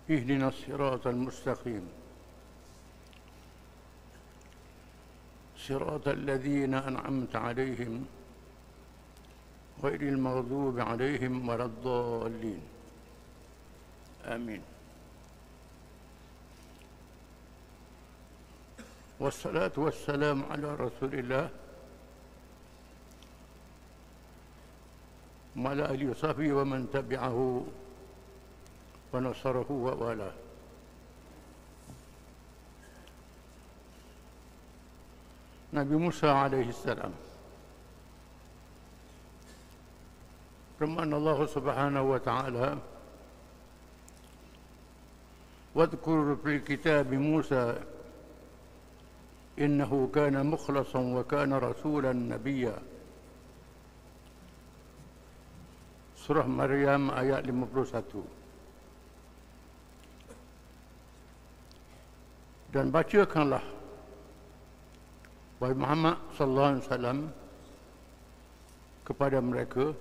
اهدنا الصراط المستقيم صراط الذين أنعمت عليهم غير المغضوب عليهم ولا الضالين آمين. والصلاة والسلام على رسول الله وعلى آله وصحبه ومن تبعه ونصره ووالاه. Nabi Musa alaihi salam, firman Allah Subhanahu wa taala, "Wadhkur fil kitab Musa innahu kana mukhlasan wa kana rasulan nabiyya." Surah Maryam ayat 51. Dan bacakanlah wahai Muhammad sallallahu alaihi wasallam kepada mereka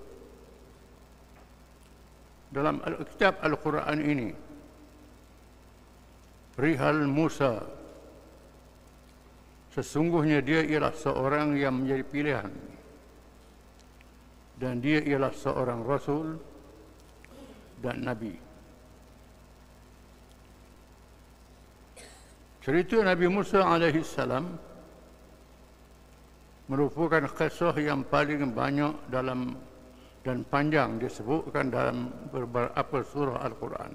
dalam kitab Al-Quran ini perihal Musa, sesungguhnya dia ialah seorang yang menjadi pilihan dan dia ialah seorang rasul dan nabi. Cerita Nabi Musa alaihi salam merupakan kisah yang paling banyak dalam dan panjang disebutkan dalam beberapa surah Al-Quran.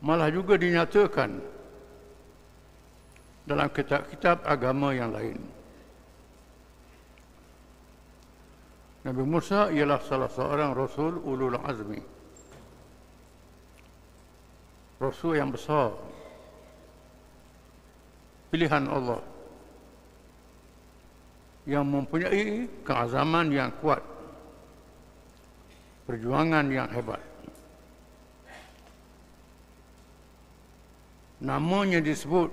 Malah juga dinyatakan dalam kitab-kitab agama yang lain. Nabi Musa ialah salah seorang Rasul Ulul Azmi, Rasul yang besar, pilihan Allah, yang mempunyai keazaman yang kuat, perjuangan yang hebat. Namanya disebut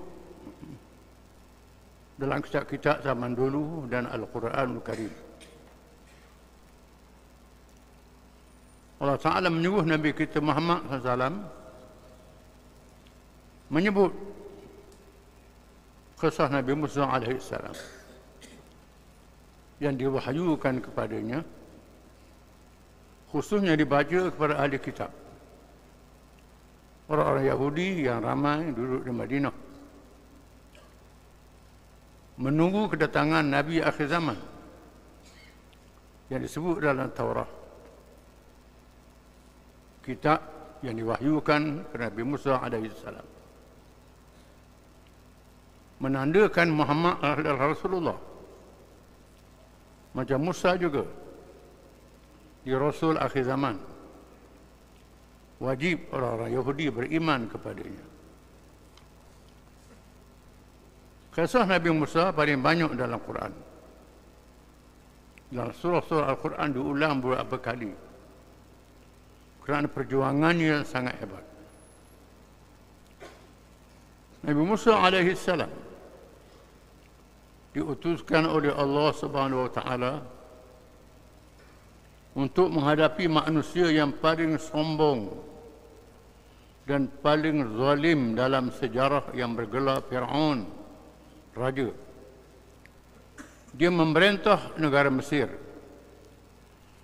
dalam kitab-kitab zaman dulu dan Al-Quranul Karim. Allah Ta'ala menyuruh Nabi kita Muhammad SAW menyebut kisah Nabi Musa AS yang diwahyukan kepadanya, khususnya dibaca kepada ahli kitab, orang-orang Yahudi yang ramai duduk di Madinah, menunggu kedatangan Nabi akhir zaman yang disebut dalam Taurat, kitab yang diwahyukan kepada Nabi Musa AS, menandakan Muhammad adalah Rasulullah. Macam Musa juga, dia Rasul akhir zaman. Wajib orang-orang Yahudi beriman kepadanya. Kisah Nabi Musa paling banyak dalam Quran. Dalam surah-surah Al-Quran diulang beberapa kali kerana perjuangannya yang sangat hebat. Nabi Musa alaihi salam diutuskan oleh Allah Subhanahu wa taala untuk menghadapi manusia yang paling sombong dan paling zalim dalam sejarah yang bergelar Fir'aun, raja. Dia memerintah negara Mesir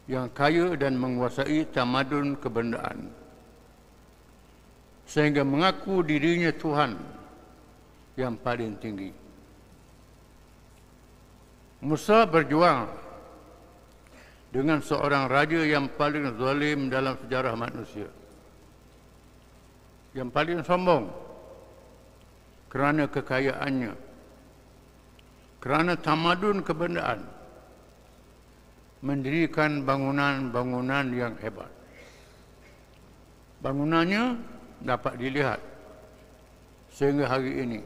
yang kaya dan menguasai tamadun kebendaan, sehingga mengaku dirinya Tuhan yang paling tinggi. Musa berjuang dengan seorang raja yang paling zalim dalam sejarah manusia, yang paling sombong kerana kekayaannya, kerana tamadun kebendaan, mendirikan bangunan-bangunan yang hebat. Bangunannya dapat dilihat sehingga hari ini.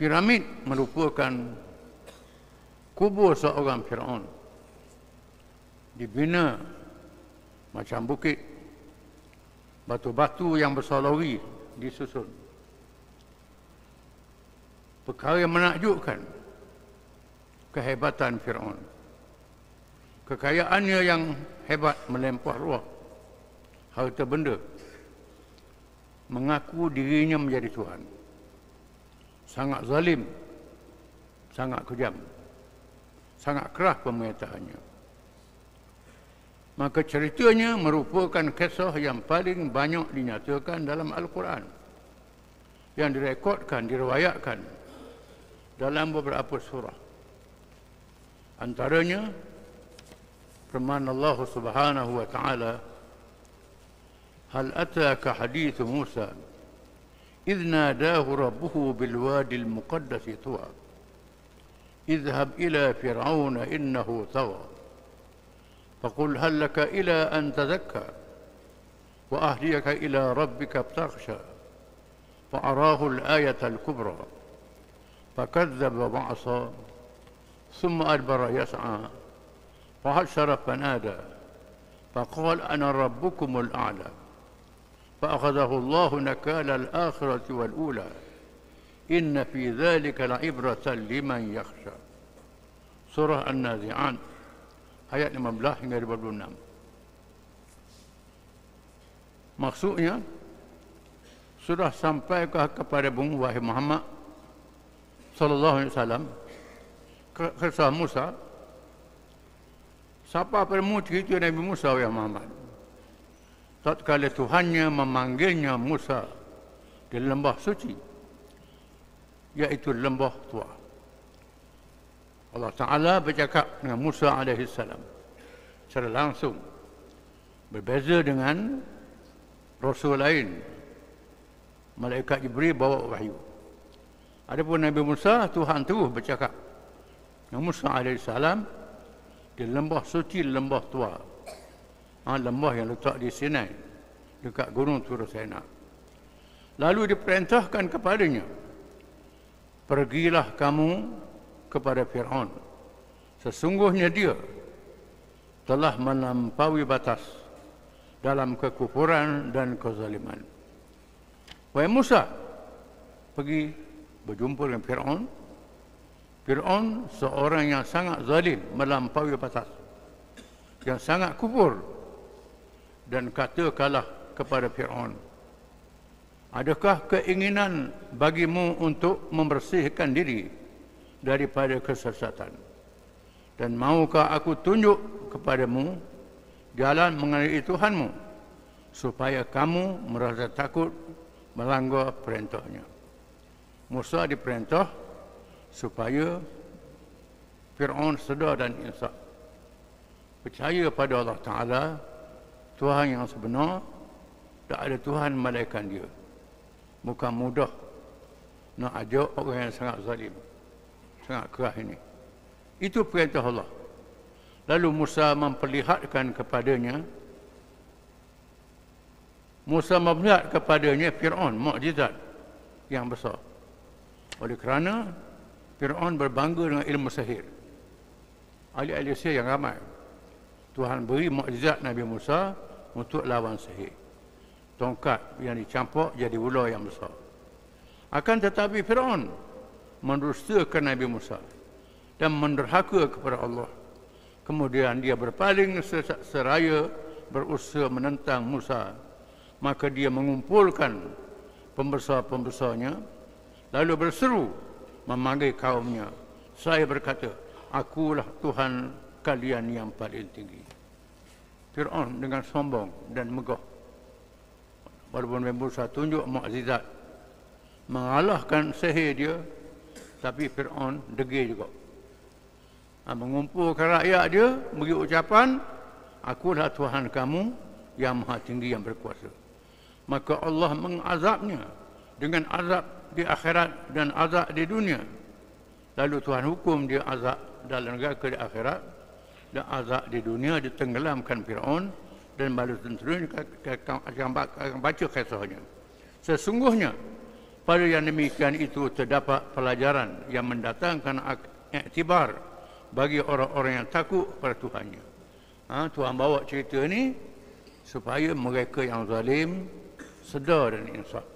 Piramid merupakan kubur seorang Fir'aun, dibina macam bukit, batu-batu yang bersalori disusun. Perkara yang menakjubkan kehebatan Fir'aun, kekayaannya yang hebat melampaui ruah, harta benda, mengaku dirinya menjadi Tuhan. Sangat zalim, sangat kejam, sangat keras pemerintahannya. Maka ceritanya merupakan kisah yang paling banyak dinyatakan dalam Al-Quran, yang direkodkan, diriwayatkan dalam beberapa surah. Antaranya firman Allah Subhanahu wa taala, "Hal ataka hadithu Musa idh nadahu rabbuhu bil wadi al muqaddas tuwa idhhab ila fir'auna innahu tagha faqul hal laka ila an tadhakka wa ahdiyaka ila rabbika fatakhsha فأراه الآية الكبرى فكذب وعصى ثم أدبر يسعى فحشر فنادى فقال أنا ربكم الأعلى فأخذه الله نكال الآخرة والأولى إن في ذلك لعبرة لمن يخشى. Surah An-Nazi'at ayat 15 hingga 26. Maksudnya, sudah sampaikah kepadamu wahai Muhammad sallallahu alaihi wasallam kisah Musa? Siapa padamu cerita Nabi Musa wahai Muhammad? Tatkala Tuhannya memanggilnya Musa di lembah suci, iaitu lembah Tua. Allah Ta'ala bercakap dengan Musa alaihi salam secara langsung, berbeza dengan Rasul lain. Malaikat Jibril bawa wahyu. Adapun Nabi Musa, Tuhan terus bercakap dengan Musa AS di lembah suci, lembah Tua. Lembah yang letak di Sinai, dekat gunung Tur Sinai. Lalu diperintahkan kepadanya, pergilah kamu kepada Fir'aun. Sesungguhnya dia telah melampaui batas dalam kekufuran dan kezaliman. Wahai Musa, pergi berjumpa dengan Fir'aun. Fir'aun seorang yang sangat zalim, melampaui batas, yang sangat kufur. Dan katakanlah kepada Fir'aun, adakah keinginan bagimu untuk membersihkan diri daripada kesesatan? Dan maukah aku tunjuk kepadamu jalan mengenai Tuhanmu, supaya kamu merasa takut melanggar perintahnya? Musa diperintah supaya Fir'aun sedar dan insaf, percaya pada Allah Ta'ala, Tuhan yang sebenar, tak ada Tuhan melainkan dia. Bukan mudah nak ajak orang yang sangat zalim, sangat keras ini. Itu perintah Allah. Lalu Musa memperlihatkan kepadanya, Fir'aun mukjizat yang besar. Oleh kerana Fir'aun berbangga dengan ilmu sihir, ahli-ahli sihir yang ramai. Tuhan beri mukjizat Nabi Musa untuk lawan sihir. Tongkat yang dicampak jadi ular yang besar. Akan tetapi Fir'aun mendustakan Nabi Musa dan menderhaka kepada Allah. Kemudian dia berpaling seraya berusaha menentang Musa. Maka dia mengumpulkan pembesar-pembesarnya, lalu berseru memanggil kaumnya. Saya berkata, akulah Tuhan kalian yang paling tinggi. Fir'aun dengan sombong dan megah, walaupun Nabi Musa tunjuk mukjizat mengalahkan sihir dia, tapi Fir'aun degil juga. Mengumpulkan rakyat dia, beri ucapan, akulah Tuhan kamu yang maha tinggi, yang berkuasa. Maka Allah mengazabnya dengan azab di akhirat dan azab di dunia. Lalu Tuhan hukum dia azab dalam neraka di akhirat dan azab di dunia, ditenggelamkan Fir'aun. Dan baru tentunya akan baca kisahnya. Sesungguhnya pada yang demikian itu terdapat pelajaran yang mendatangkan iktibar bagi orang-orang yang takut pada Tuhannya. Tuhan bawa cerita ini supaya mereka yang zalim sedar dan insaf.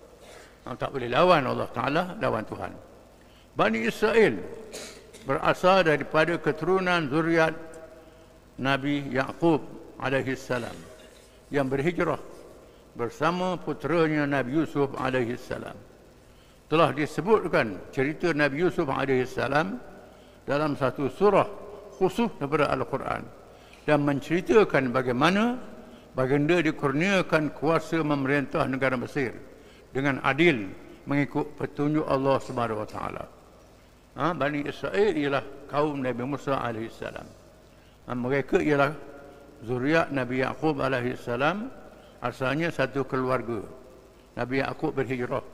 Tak boleh lawan Allah Ta'ala, lawan Tuhan. Bani Israel berasal daripada keturunan zuriat Nabi Yaqub alaihi salam yang berhijrah bersama puteranya Nabi Yusuf alaihi salam. Telah disebutkan cerita Nabi Yusuf alaihi salam dalam satu surah khusus daripada Al-Quran dan menceritakan bagaimana baginda dikurniakan kuasa memerintah negara Mesir dengan adil mengikut petunjuk Allah Subhanahu wa taala. Bani Israel ialah kaum Nabi Musa alaihi salam. Mereka ialah zuriat Nabi Yaqub alaihi salam, asalnya satu keluarga. Nabi Yaqub berhijrah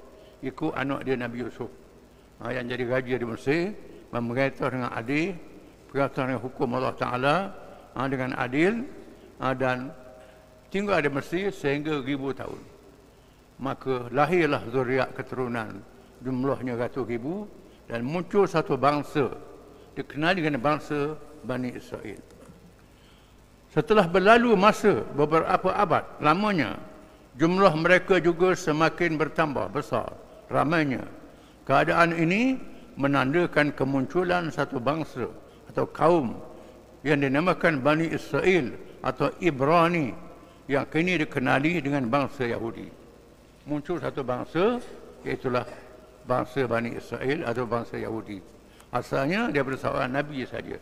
ikut anak dia Nabi Yusuf yang jadi raja di Mesir, memerintah dengan adil, berkata dengan hukum Allah Ta'ala dengan adil dan tinggal di Mesir sehingga 1000 tahun. Maka lahirlah zuriat keturunan jumlahnya ratus ribu dan muncul satu bangsa dikenali dengan bangsa Bani Israel. Setelah berlalu masa beberapa abad lamanya, jumlah mereka juga semakin bertambah besar ramainya. Keadaan ini menandakan kemunculan satu bangsa atau kaum yang dinamakan Bani Israel atau Ibrani yang kini dikenali dengan bangsa Yahudi. Muncul satu bangsa, iaitulah bangsa Bani Israel atau bangsa Yahudi. Asalnya daripada seorang Nabi saja,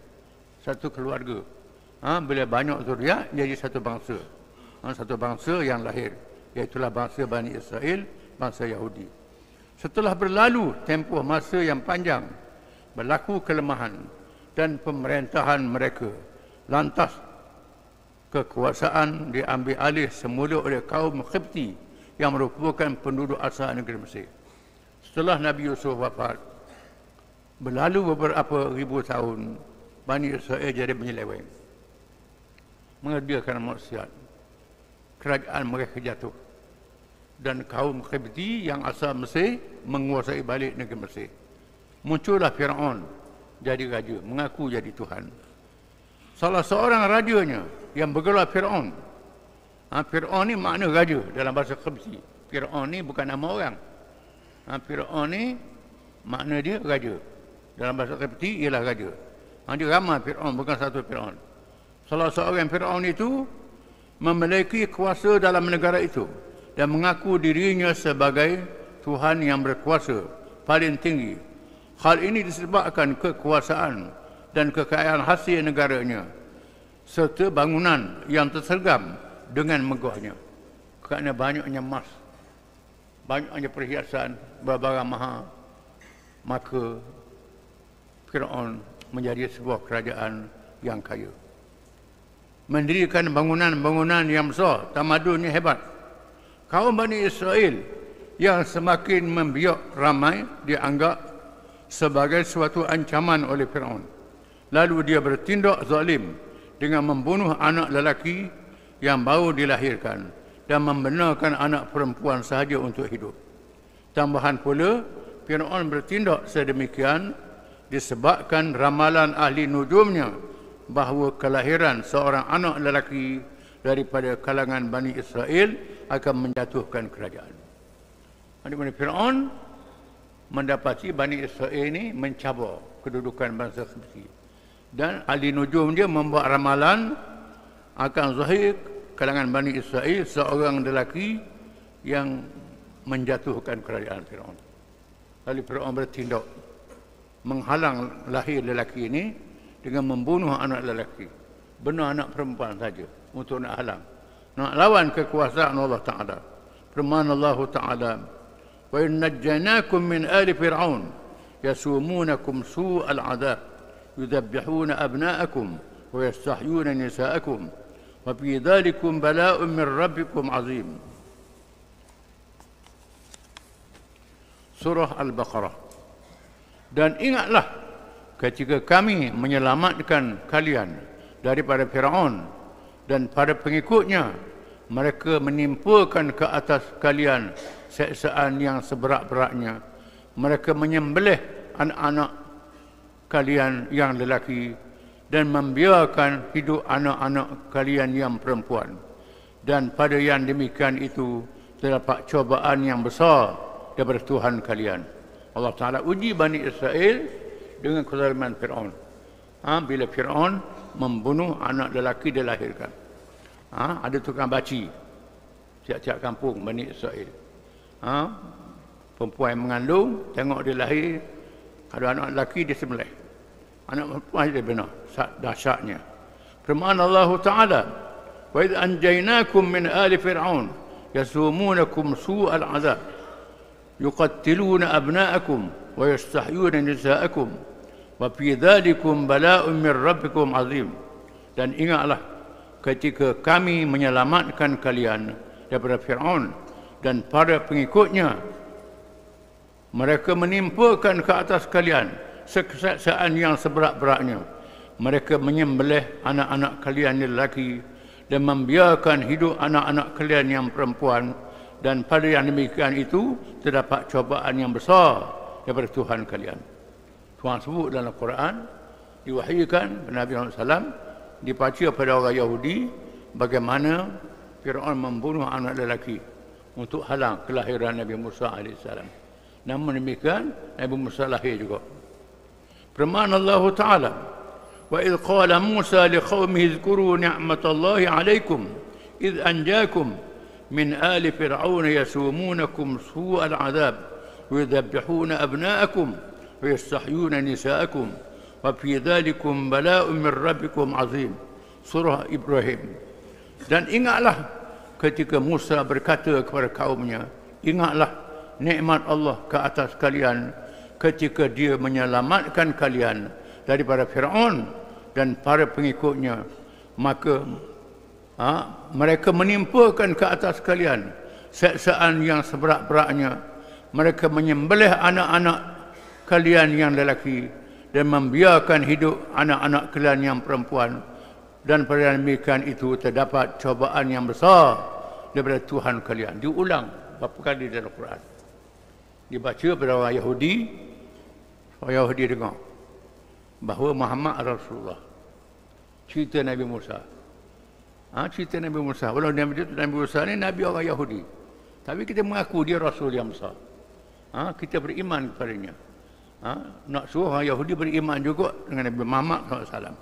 satu keluarga. Bila banyak zuriat jadi satu bangsa. Satu bangsa yang lahir, iaitulah bangsa Bani Israel, bangsa Yahudi. Setelah berlalu tempoh masa yang panjang, berlaku kelemahan dan pemerintahan mereka. Lantas kekuasaan diambil alih semula oleh kaum Qibti yang merupakan penduduk asal negeri Mesir. Setelah Nabi Yusuf wafat, berlalu beberapa ribu tahun, Bani Israel jadi menyeleweng, mengerjakan maksiat. Kerajaan mereka jatuh dan kaum Qibti yang asal Mesir menguasai balik negeri Mesir. Muncullah Fir'aun jadi raja, mengaku jadi Tuhan. Salah seorang rajanya yang bergelar Fir'aun. Fir'aun ni makna raja dalam bahasa Qibti. Fir'aun ni bukan nama orang. Fir'aun ni makna dia raja. Dalam bahasa Qibti ialah raja. Dia ramai Fir'aun, bukan satu Fir'aun. Salah seorang Fir'aun itu memiliki kuasa dalam negara itu dan mengaku dirinya sebagai Tuhan yang berkuasa paling tinggi. Hal ini disebabkan kekuasaan dan kekayaan hasil negaranya serta bangunan yang tersergam dengan megahnya. Kerana banyaknya emas, banyaknya perhiasan, barang mahal, maka Fir'aun menjadi sebuah kerajaan yang kaya. Mendirikan bangunan-bangunan yang besar, tamadunnya hebat. Kaum Bani Israel yang semakin membiak ramai dianggap sebagai suatu ancaman oleh Fir'aun. Lalu dia bertindak zalim dengan membunuh anak lelaki yang baru dilahirkan dan membenarkan anak perempuan sahaja untuk hidup. Tambahan pula, Fir'aun bertindak sedemikian disebabkan ramalan ahli nujumnya bahawa kelahiran seorang anak lelaki daripada kalangan Bani Israel akan menjatuhkan kerajaan. Adik-adik Fir'aun mendapati Bani Israel ini mencabar kedudukan bangsa Qibti. Dan ahli nujum dia membuat ramalan akan zahir kalangan Bani Israel seorang lelaki yang menjatuhkan kerajaan Fir'aun. Lalu Fir'aun bertindak menghalang lahir lelaki ini dengan membunuh anak lelaki, benar anak perempuan saja untuk nak halang, nak lawan kekuasaan Allah Ta'ala. Firman Allah Ta'ala, wa in najjaynakum min ali fir'aun yasumunakum su'al 'adab yudabbihuna abna'akum wa yastahyuna nisa'akum wa fi dhalikum bala'un min rabbikum 'azim. Surah Al-Baqarah. Dan ingatlah ketika kami menyelamatkan kalian daripada Fir'aun dan pada pengikutnya, mereka menimpakan ke atas kalian seksaan yang seberat-beratnya. Mereka menyembelih anak-anak kalian yang lelaki dan membiarkan hidup anak-anak kalian yang perempuan. Dan pada yang demikian itu terdapat cobaan yang besar daripada Tuhan kalian. Allah Ta'ala uji Bani Israel dengan kezaliman Fir'aun. Bila Fir'aun membunuh anak lelaki dilahirkan. Ada tukang baci. tiap-tiap kampung Bani Israel. Perempuan yang mengandung, tengok dia lahir, kalau anak lelaki dia sembelih, anak perempuan dia benar. Dahsyatnya firman Allah Ta'ala, wa idh anjaynakum min ali fir'aun yasumunakum su'al 'adzab yuqattiluna abna'akum wa yastahyuna nisa'akum wa fi dhalikum bala'un min rabbikum 'azim. Dan ingatlah ketika kami menyelamatkan kalian daripada Fir'aun dan para pengikutnya, mereka menimpakan ke atas kalian keseksaan yang seberat-beratnya. Mereka menyembelih anak-anak kalian yang lelaki dan membiarkan hidup anak-anak kalian yang perempuan, dan pada yang demikian itu terdapat cobaan yang besar daripada Tuhan kalian. Tuhan sebut dalam Quran, diwahyukan kepada Nabi Muhammad SAW, dibaca pada orang Yahudi bagaimana Fir'aun membunuh anak lelaki untuk halang kelahiran Nabi Musa AS. Namun demikian Nabi Musa lahir juga. Firman Allah Ta'ala, wa idh qala Musa liqaumihi dhkuru ni'matallahi 'alaikum idh anjakum min ali fir'aun yasumunakum su'al 'adzab wa yudhabbihuna abna'akum wa yastahyuna nisa'akum wa fi dhalikum bala'un min rabbikum 'azim. Surah Ibrahim. Dan ingatlah ketika Musa berkata kepada kaumnya, ingatlah nikmat Allah ke atas kalian ketika dia menyelamatkan kalian daripada Fir'aun dan para pengikutnya, maka mereka menimpakan ke atas kalian seksaan yang seberat-beratnya. Mereka menyembelih anak-anak kalian yang lelaki dan membiarkan hidup anak-anak kalian yang perempuan, dan pada demikian itu terdapat cobaan yang besar daripada Tuhan kalian. Diulang berapa kali dalam Quran. Dibaca pada orang Yahudi, orang Yahudi dengar bahawa Muhammad Rasulullah. Cerita Nabi Musa. Cerita Nabi Musa. Walau Nabi Musa ni Nabi orang Yahudi, tapi kita mengaku dia Rasul yang besar. Kita beriman kepadanya. Nak suruh orang Yahudi beriman juga dengan Nabi Muhammad SAW.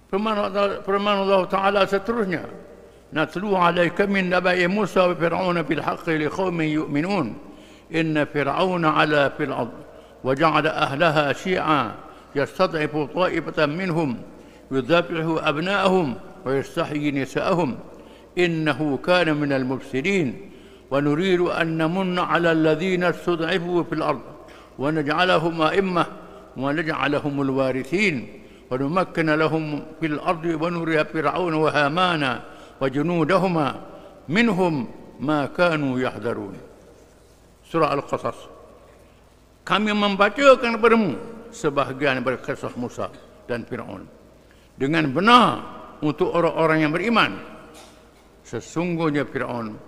Firman Allah Ta'ala seterusnya, natlu alaika min nabai Musa wa Fir'auna bil haqqi li qaumin yu'minun inna Fir'auna ala fil ard wa ja'ala ahlaha syi'a yastad'ifu ta'ifatan minhum yudhabihu abna'ahum wa yastahyi nisa'ahum innahu kana minal mufsidin wa nuridu an namunna 'ala alladhina istud'ifu fil ard wa naj'alahum a'immah wa naj'alahumul warithin ونمكن لهم في الأرض ونري فرعون وهامان وجنودهما منهم ما كانوا يحذرون. Surah Al-Qasas. Kami membacakan kepadamu sebahagian daripada kisah Musa dan Fir'aun dengan benar untuk orang-orang yang beriman. Sesungguhnya Fir'aun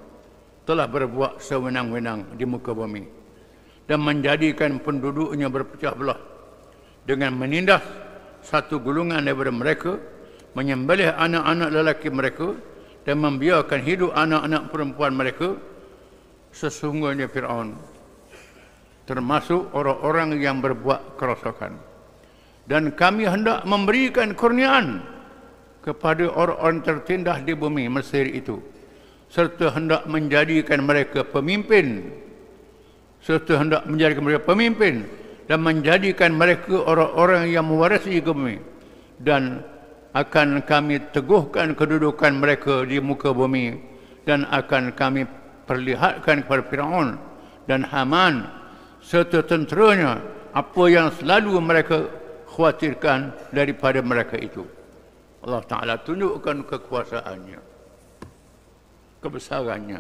telah berbuat sewenang-wenang di muka bumi dan menjadikan penduduknya berpecah belah dengan menindas satu golongan daripada mereka, menyembelih anak-anak lelaki mereka dan membiarkan hidup anak-anak perempuan mereka. Sesungguhnya Fir'aun termasuk orang-orang yang berbuat kerosakan. Dan kami hendak memberikan kurniaan kepada orang-orang tertindas di bumi Mesir itu, serta hendak menjadikan mereka pemimpin, dan menjadikan mereka orang-orang yang mewarisi bumi, dan akan kami teguhkan kedudukan mereka di muka bumi, dan akan kami perlihatkan kepada Fir'aun dan Haman serta tenteranya apa yang selalu mereka khawatirkan daripada mereka itu. Allah Ta'ala tunjukkan kekuasaannya, kebesarannya.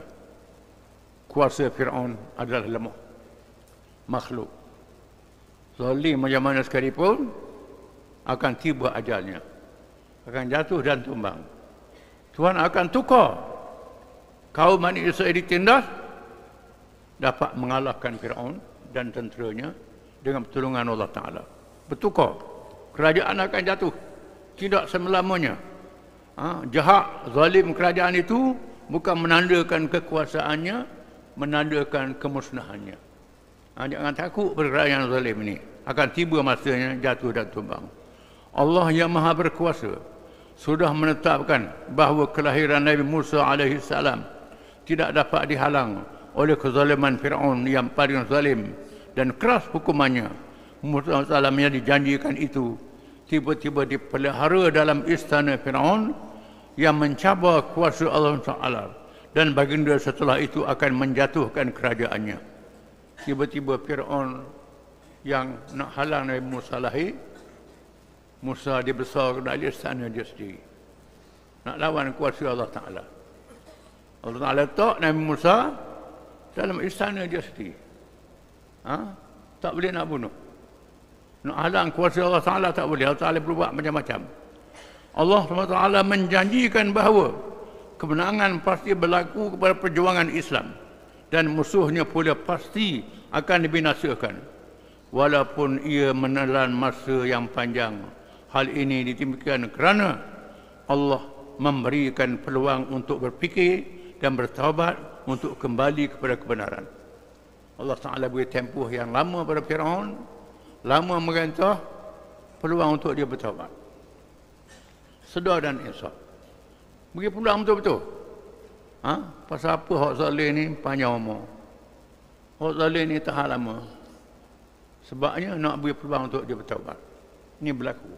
Kuasa Fir'aun adalah lemah, makhluk zalim macam mana sekalipun akan tiba ajalnya, akan jatuh dan tumbang. Tuhan akan tukar kaum Bani Israel ditindas, dapat mengalahkan Fir'aun dan tenteranya dengan pertolongan Allah Ta'ala. Bertukar, kerajaan akan jatuh, tidak selamanya. Jahat, zalim kerajaan itu bukan menandakan kekuasaannya, menandakan kemusnahannya. Jangan takut kerajaan zalim ini, akan tiba masanya jatuh dan tumbang. Allah yang Maha Berkuasa sudah menetapkan bahawa kelahiran Nabi Musa AS tidak dapat dihalang oleh kezaliman Fir'aun yang paling zalim dan keras hukumannya. Musa AS dijanjikan itu tiba-tiba dipelihara dalam istana Fir'aun yang mencabar kuasa Allah Ta'ala, dan baginda setelah itu akan menjatuhkan kerajaannya. Tiba-tiba Fir'aun yang nak halang Nabi Musa lahir, Musa dibesarkan dari istana dia sendiri, nak lawan kuasa Allah Ta'ala. Allah Ta'ala letak Nabi Musa dalam istana dia sendiri. Tak boleh nak bunuh. Nak halang kuasa Allah Ta'ala tak boleh. Allah Ta'ala berbuat macam-macam. Allah SWT menjanjikan bahawa kemenangan pasti berlaku kepada perjuangan Islam, dan musuhnya pula pasti akan dibinasakan walaupun ia menelan masa yang panjang. Hal ini demikian kerana Allah memberikan peluang untuk berfikir dan bertaubat untuk kembali kepada kebenaran. Allah Ta'ala beri tempoh yang lama pada Fir'aun, lama merintah, peluang untuk dia bertaubat, sedar dan insaf. Beri peluang betul-betul. Pasal apa hak zalim ni panjang umur, hak zalim ni tahan lama? Sebabnya nak beri peluang untuk dia bertaubat. Ini berlaku.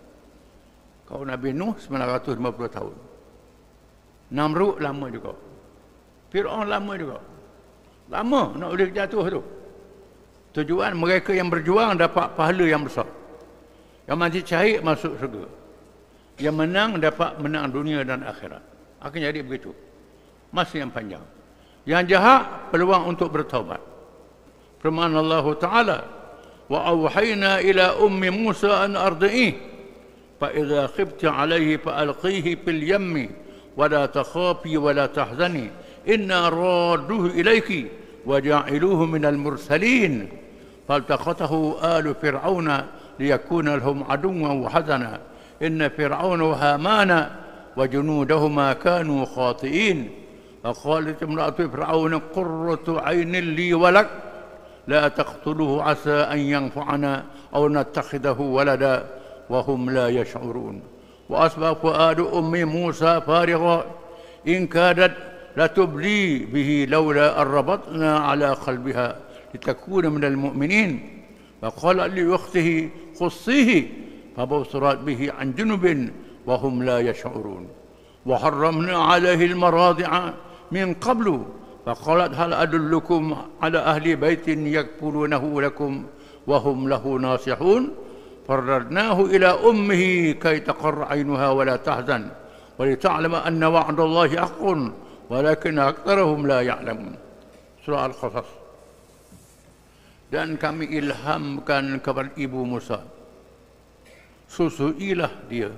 Kalau Nabi Nuh 950 tahun. Namrud lama juga. Fir'aun lama juga. Lama nak boleh jatuh tu. Tujuan mereka yang berjuang dapat pahala yang besar. Yang mati syahid masuk surga. Yang menang dapat menang dunia dan akhirat. Akan jadi begitu. Masa yang panjang. Yang jahat peluang untuk bertaubat. Firman Allah Ta'ala, wa awhayna ila ummi Musa an ardi'ih fa idza khifti alayhi fa alqihi fil yammi wa la takhafi wa la tahzani inna radduhu ilayki wa ja'iluhu minal mursalin faltaqatahu alu fir'auna liyakuna lahum aduwwan wa hazana inna fir'auna wa hamana wa junudahuma kanu khati'in faqalat imra'atu fir'auna qurratu 'aynin li wa lak la taqtuluhu 'asa an yanfa'ana aw nattakhidahu walada wa hum la yash'urun wa asbaha fu'adu ummi Musa farigha in kadat latubli bihi laula arrabatna ala qalbiha litakuna minal mu'minin wa qala li ukhtihi qussihi fabasurat bihi an junubin wa hum la yash'urun wa harramna alayhi almaradi'a min qablu faqalat hal adullukum ala ahli baitin yakfulunahu lakum wa hum lahu nasihun فرددناه إلى أمه كي تقر عينها ولا تحزن ولتعلم أن وعد الله حق ولكن أكثرهم لا يعلمون. Surah Al-Qasas. Dan kami ilhamkan kepada ibu Musa, susuilah dia,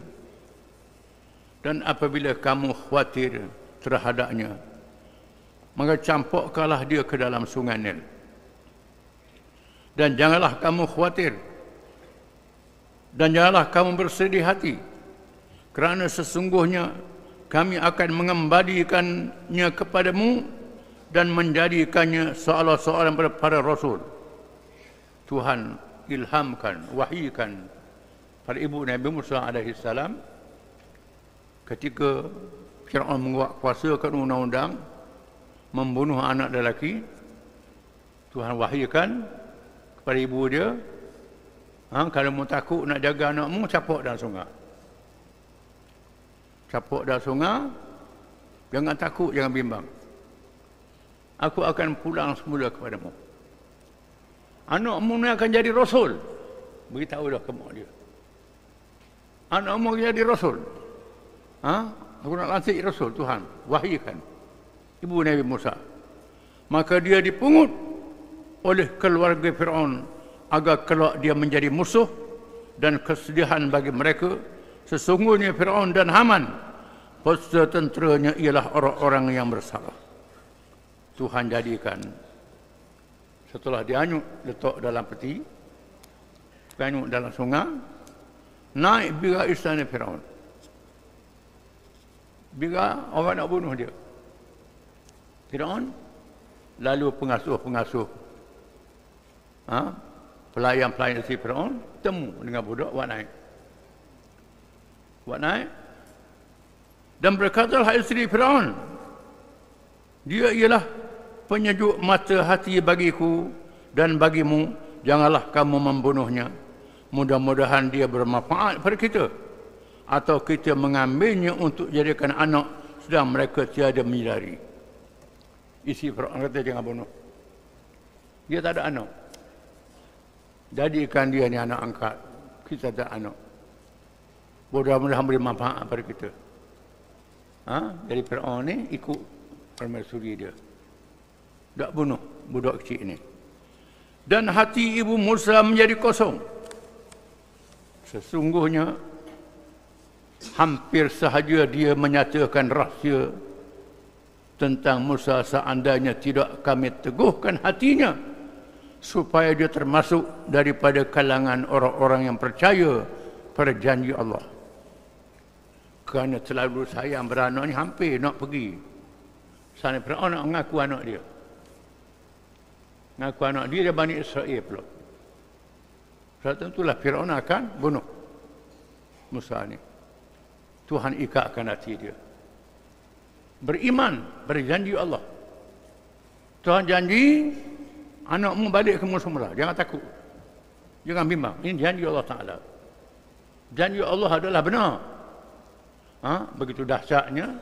dan apabila kamu khawatir terhadapnya, maka campurkanlah dia ke dalam sungai Nil. Dan janganlah kamu khawatir, dan janganlah kamu bersedih hati, kerana sesungguhnya kami akan mengembalikannya kepadamu dan menjadikannya seolah-olah pada Rasul. Tuhan ilhamkan, wahyikan pada ibu Nabi Musa AS ketika Fir'aun menguatkuasakan undang-undang membunuh anak lelaki. Tuhan wahyikan kepada ibu dia, kalau mu takut nak jaga anakmu, capuk dalam sungai. Capuk dalam sungai, jangan takut, jangan bimbang. Aku akan pulang semula kepadamu. Anakmu ni akan jadi Rasul. Beritahu dah ke mak dia. Anakmu akan jadi Rasul. Aku nak lantik Rasul, Tuhan wahyikan ibu Nabi Musa. Maka dia dipungut oleh keluarga Fir'aun agar kelak dia menjadi musuh dan kesedihan bagi mereka. Sesungguhnya Fir'aun dan Haman, peserta tenteranya ialah orang-orang yang bersalah. Tuhan jadikan setelah dianyut, letak dalam peti, dianyut dalam sungai, naik bira istana Fir'aun. Bira orang nak bunuh dia. Fir'aun, lalu pengasuh-pengasuh, pelayan-pelayan si Fir'aun temu dengan budak, buat naik. Dan berkatalah isteri Fir'aun, Dia ialah penyejuk mata hati bagiku dan bagimu, janganlah kamu membunuhnya. Mudah-mudahan dia bermanfaat pada kita, atau kita mengambilnya untuk jadikan anak sedang mereka tiada menyadari. Isi Firaun kata jangan bunuh. Dia tak ada anak. Jadikan dia ni anak angkat. Kita tak ada anak. Mudah-mudahan beri manfaat pada kita. Jadi Firaun ni ikut permaisuri dia. Tak bunuh budak kecil ni. Dan hati ibu Musa menjadi kosong. Sesungguhnya hampir sahaja dia menyatakan rahsia tentang Musa, seandainya tidak kami teguhkan hatinya supaya dia termasuk daripada kalangan orang-orang yang percaya pada janji Allah. Kerana terlalu sayang beranak ni, hampir nak pergi. Sana Firaun nak mengaku anak dia. Mengaku anak dia Bani Israel pula. Sebab tentulah Firaun akan bunuh Musa ni. Tuhan ikatkan hati dia. Beriman berjanji Allah. Tuhan janji anakmu balik ke semula. Jangan takut. Jangan bimbang. Ini janji Allah Ta'ala. Janji Allah adalah benar. Begitu dahsyatnya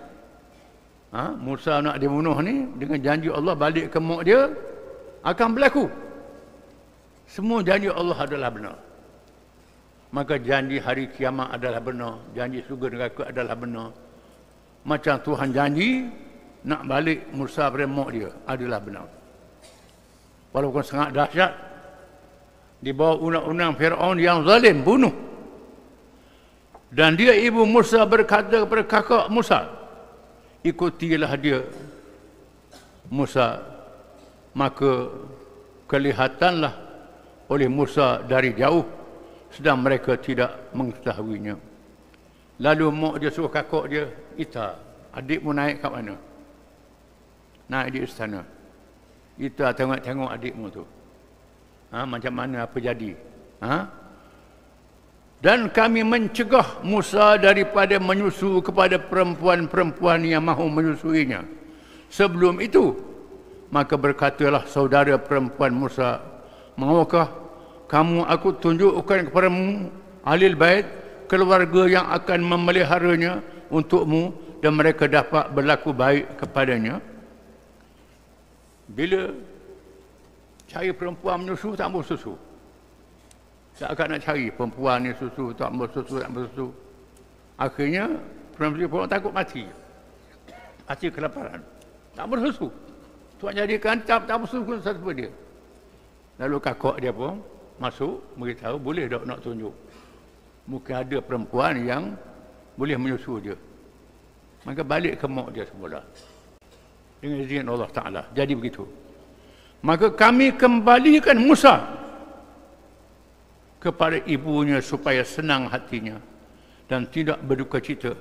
Musa nak dibunuh ni, dengan janji Allah balik ke mak dia akan berlaku. Semua janji Allah adalah benar. Maka janji hari kiamat adalah benar. Janji surga neraka adalah benar. Macam Tuhan janji nak balik Musa pada mak dia adalah benar. Walaupun sangat dahsyat, di bawah undang-undang Firaun yang zalim, bunuh. Dan dia ibu Musa berkata kepada kakak Musa, ikutilah dia Musa. Maka kelihatanlah oleh Musa dari jauh, sedang mereka tidak mengetahuinya. Lalu mak dia suruh kakak dia, Ita, adikmu naik kat mana? Naik di istana. Ita tengok-tengok adikmu tu. Macam mana, apa jadi? Dan kami mencegah Musa daripada menyusu kepada perempuan-perempuan yang mahu menyusuinya. Sebelum itu, maka berkatalah saudara perempuan Musa, maukah kamu aku tunjukkan kepadamu Ahlul Bait, keluarga yang akan memeliharanya untukmu dan mereka dapat berlaku baik kepadanya? Bila cari perempuan menyusu, tak ambil susu. Tak akan nak cari perempuan ni susu, tak ambil susu, tak ambil susu. Akhirnya perempuan takut mati. Mati kelaparan. Tak ambil susu. Tuan jadikan tak ambil susu satu dia. Lalu kakak dia pun masuk, beritahu, boleh tak nak tunjuk. Mungkin ada perempuan yang boleh menyusu dia. Maka balik ke mak dia semula. Dengan izin Allah Ta'ala. Jadi begitu. Maka kami kembalikan Musa kepada ibunya supaya senang hatinya dan tidak berduka cita,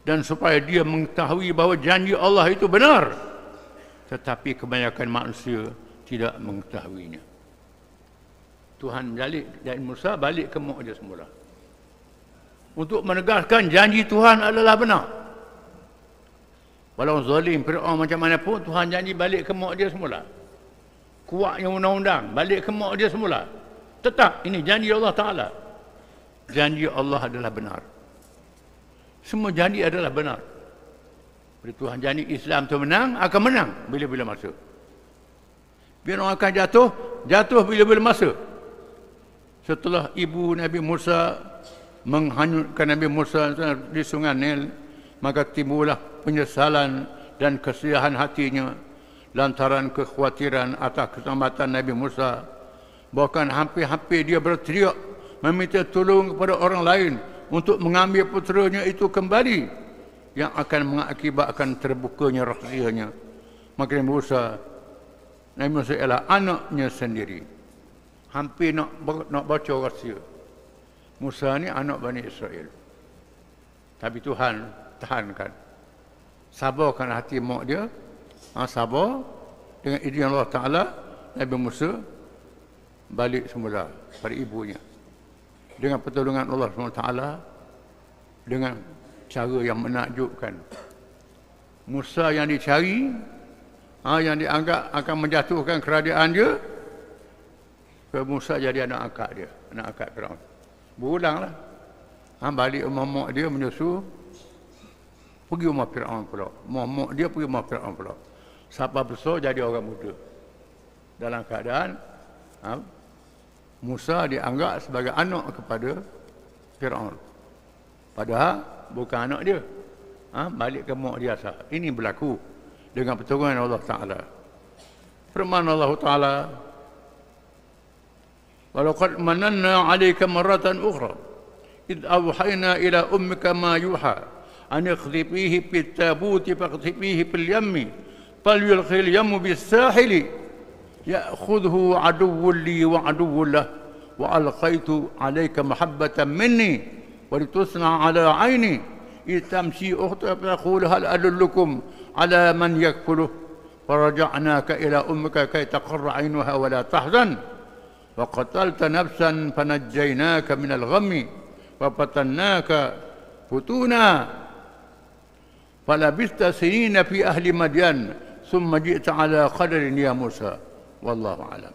dan supaya dia mengetahui bahawa janji Allah itu benar, tetapi kebanyakan manusia tidak mengetahuinya. Tuhan balik dari Musa balik ke mak dia semula untuk menegaskan janji Tuhan adalah benar. Walau zalim Firaun macam mana pun, Tuhan janji balik ke mak dia semula. Kuatnya undang-undang, balik ke mak dia semula. Tetap ini janji Allah Ta'ala. Janji Allah adalah benar. Semua janji adalah benar. Bila Tuhan janji Islam itu menang, akan menang bila-bila masa. Bila orang akan jatuh, jatuh bila-bila masa. Setelah ibu Nabi Musa menghanyutkan Nabi Musa di sungai Nil, maka timbullah penyesalan dan kesiahan hatinya lantaran kekhawatiran atas keselamatan Nabi Musa. Bahkan hampir-hampir dia berteriak meminta tolong kepada orang lain untuk mengambil puteranya itu kembali, yang akan mengakibatkan terbukanya rahsianya. Maka Nabi Musa ialah anaknya sendiri. Hampir nak baca rahsia. Musa ni anak Bani Israel. Tapi Tuhan tahankan. Sabarkan hati mak dia. Sabar. Dengan izin Allah Ta'ala, Nabi Musa balik semula pada ibunya. Dengan pertolongan Allah SWT, dengan cara yang menakjubkan. Musa yang dicari yang dianggap akan menjatuhkan kerajaan dia, Musa jadi anak angkat dia, anak angkat Firaun. Berulanglah. Balik rumah mak dia menyusu, pergi rumah Firaun pula. Mak dia pergi rumah Firaun pula. Sampai besar jadi orang muda. Dalam keadaan Musa dianggap sebagai anak kepada Firaun. Padahal bukan anak dia. Balik ke mak dia asal. Ini berlaku dengan pertolongan Allah Ta'ala. Firman Allah Ta'ala, وَلَقَدْ مَنَنَّا عَلَيْكَ مَرَّةً أُخْرَى إِذْ أَوْحَيْنَا إِلَى أُمِّكَ مَا يُوحَى أَنِ اقْذِفِيهِ فِي التَّابُوتِ فَاقْذِفِيهِ فِي الْيَمِّ فَلْيُلْقِ الْيَمُّ بِالسَّاحِلِ يَأْخُذْهُ عَدُوٌّ لِّي وَعَدُوٌّ لَّهُ وَأَلْقَيْتُ عَلَيْكَ مَحَبَّةً مِّنِّي وَلِتُصْنَعَ عَلَىٰ عَيْنِي إِذْ تَمْشِي أُخْتُكَ فَتَقُولُ هَلْ أَدُلُّكُمْ عَلَىٰ مَنْ يَكْفُلُهُ فَرَجَعْنَاكَ إِلَىٰ أُمِّكَ كَيْ تَقَرَّ عَيْنُهَا وَلَا تَحْزَنَ وَقَتَلْتَ نَفْسًا فَنَجَّيْنَاكَ مِنَ الْغَمِّ وَفَتَنَّاكَ فُتُونًا فَلَبِثْتَ سِنِينَ فِي أَهْلِ مَدْيَنَ ثُمَّ جِئْتَ عَلَىٰ قَدَرٍ يَا مُوسَى وَاللَّهُ أَعْلَمُ.